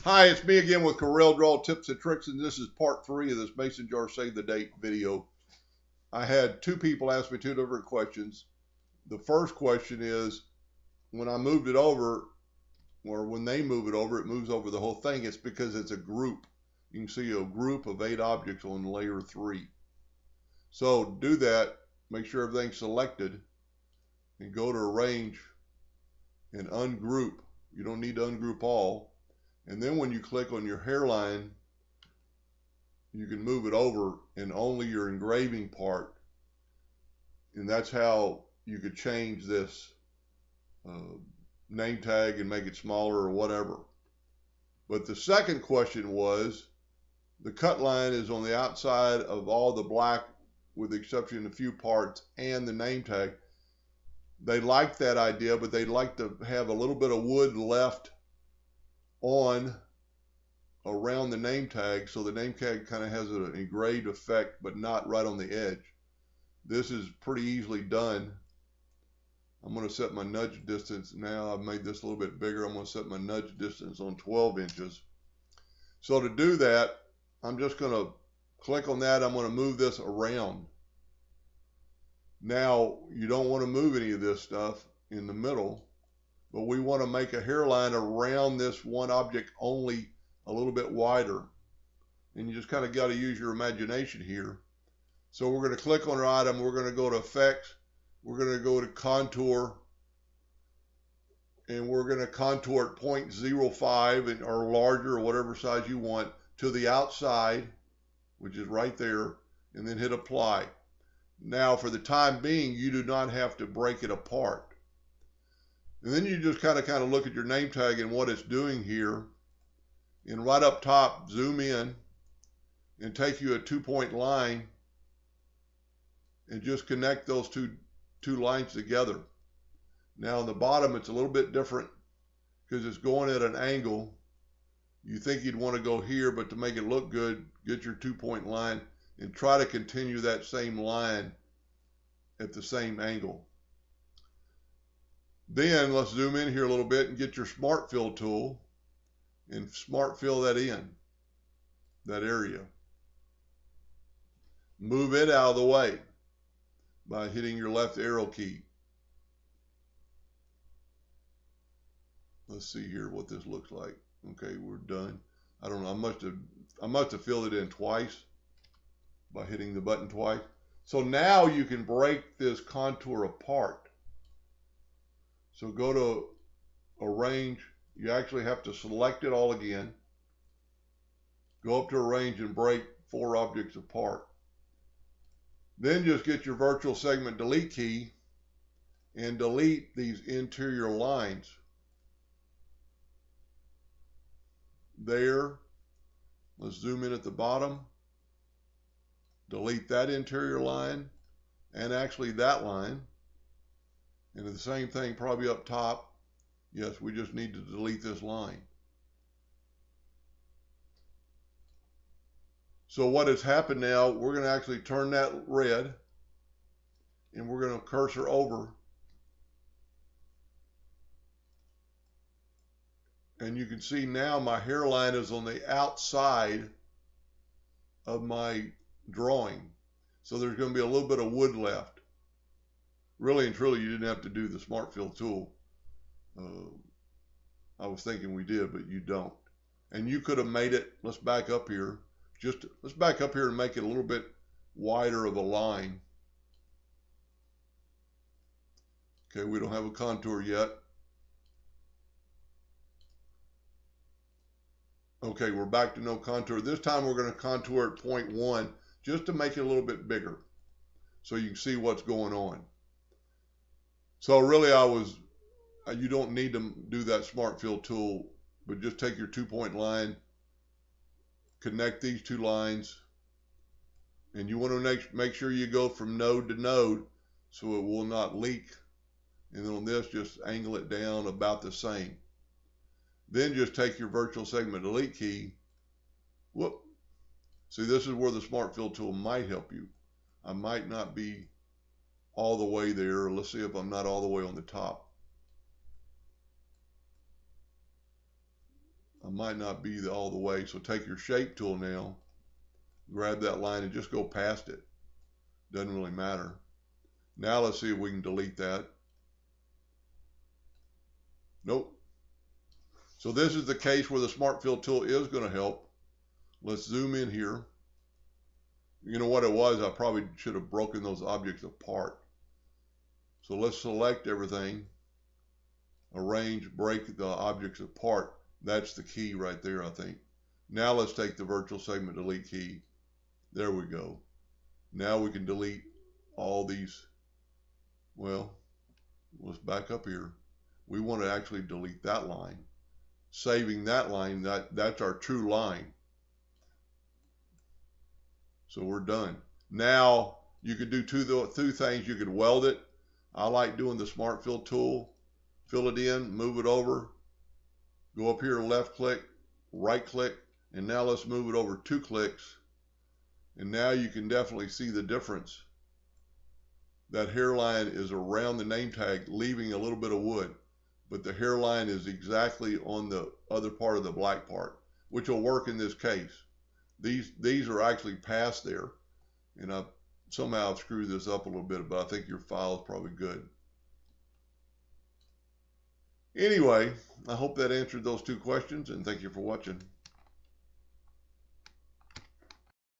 Hi, it's me again with Corel Draw Tips and Tricks, and this is part 3 of this Mason Jar Save the Date video. I had two people ask me two different questions. The first question is, when I moved it over, or when they move it over, it moves over the whole thing. It's because it's a group. You can see a group of 8 objects on layer 3. So to do that, make sure everything's selected, and go to Arrange and Ungroup. You don't need to ungroup all. And then when you click on your hairline, you can move it over in only your engraving part. And that's how you could change this name tag and make it smaller or whatever. But the second question was, the cut line is on the outside of all the black with the exception of a few parts and the name tag. They like that idea, but they'd like to have a little bit of wood left on around the name tag, so the name tag kind of has an engraved effect, but not right on the edge. This is pretty easily done. I'm going to set my nudge distance now. I've made this a little bit bigger. I'm going to set my nudge distance on 12 inches. So to do that, I'm just going to click on that. I'm going to move this around. Now, you don't want to move any of this stuff in the middle, but we want to make a hairline around this one object only a little bit wider. And you just kind of got to use your imagination here. So we're going to click on our item. We're going to go to Effects. We're going to go to Contour. And we're going to contour at 0.05 or larger or whatever size you want to the outside, which is right there, and then hit Apply. Now, for the time being, you do not have to break it apart. And then you just kind of look at your name tag and what it's doing here. And right up top, zoom in and take you a 2-point line and just connect those two lines together. Now on the bottom, it's a little bit different because it's going at an angle. You think you'd want to go here, but to make it look good, get your 2-point line and try to continue that same line at the same angle. Then let's zoom in here a little bit and get your Smart Fill tool and Smart Fill that in, that area. Move it out of the way by hitting your left arrow key. Let's see here what this looks like. Okay, we're done. I don't know, I must have filled it in twice by hitting the button twice. So now you can break this contour apart. So go to Arrange. You actually have to select it all again. Go up to Arrange and break 4 objects apart. Then just get your virtual segment delete key and delete these interior lines. There. Let's zoom in at the bottom. Delete that interior line and actually that line. And the same thing probably up top. Yes, we just need to delete this line. So what has happened now, we're going to actually turn that red and we're going to cursor over. And you can see now my hairline is on the outside of my drawing. So there's going to be a little bit of wood left. Really and truly, you didn't have to do the Smart Fill tool. I was thinking we did, but you don't. And you could have made it, let's back up here. Let's back up here and make it a little bit wider of a line. Okay, we don't have a contour yet. Okay, we're back to no contour. This time we're going to contour at 0.1 just to make it a little bit bigger so you can see what's going on. So really you don't need to do that Smart Fill tool, but just take your 2-point line, connect these 2 lines, and you want to make sure you go from node to node so it will not leak. And then on this, just angle it down about the same. Then just take your virtual segment delete key. Whoop. See, this is where the Smart Fill tool might help you. I might not be all the way there. Let's see if I'm not all the way on the top. I might not be all the way. So take your shape tool now, grab that line and just go past it. Doesn't really matter. Now let's see if we can delete that. Nope. So this is the case where the Smart Fill tool is going to help. Let's zoom in here. You know what it was? I probably should have broken those objects apart. So let's select everything, arrange, break the objects apart. That's the key right there, I think. Now let's take the virtual segment delete key. There we go. Now we can delete all these. Well, let's back up here. We want to actually delete that line. Saving that line, that's our true line. So we're done. Now you could do two things. You could weld it. I like doing the Smart Fill tool. Fill it in, move it over, go up here, left click, right click, and now let's move it over 2 clicks. And now you can definitely see the difference. That hairline is around the name tag, leaving a little bit of wood, but the hairline is exactly on the other part of the black part, which will work in this case. These are actually past there, and somehow I've screwed this up a little bit, but I think your file is probably good. Anyway, I hope that answered those 2 questions, and thank you for watching.